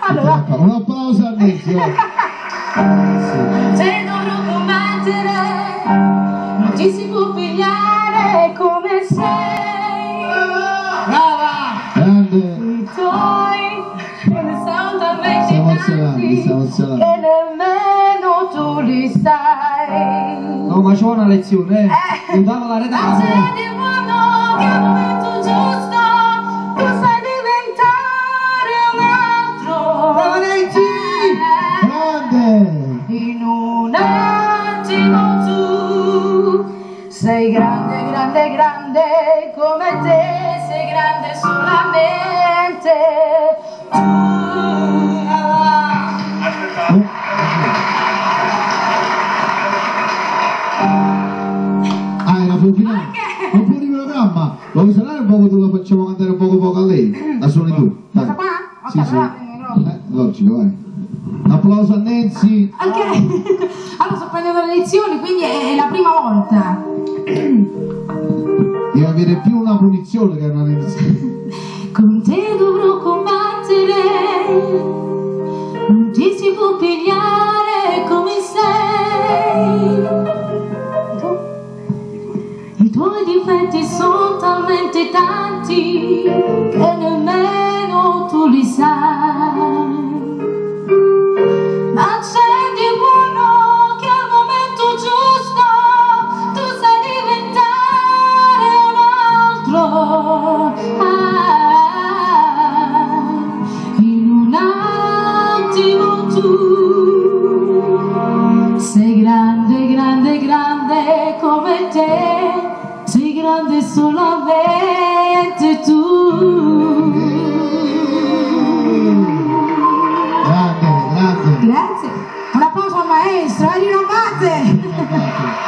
Allora, un applauso a Nancy. se dovrò combattere, non ti si può pigliare come sei. Brava! Grande! I tuoi non sono talmente tanti emozionati. che nemmeno tu li sai. No, ma c'ho una lezione, aiutavo la rete. Ma c'è di buono che al momento giusto tu sai diventare un altro. Brava Nancy! Grande! In un attimo tu sei grande, grande, grande come te, sei grande solamente tu. Ah, era finale. Un po' di programma. Lo vuoi suonare un po', tu lo facciamo cantare un poco a lei? La suoni tu. Dai. Questa qua? Ok, Sì, sì. allora prendi il microfono. Logico, vai. Un applauso a Nancy. Ok, allora sto prendendo le lezioni, quindi è la prima volta. Deve avere più una punizione che una lezione. Con te dovrò combattere, non ti si può pigliare come sei. I tuoi difetti sono talmente tanti che nemmeno tu li sai. Ma c'è di buono che al momento giusto tu sai diventare un altro. In un attimo tu sei grande, grande, grande come te, sei grande solamente tu. Grande, grande. Grazie. Un applauso al maestro, rinnovate!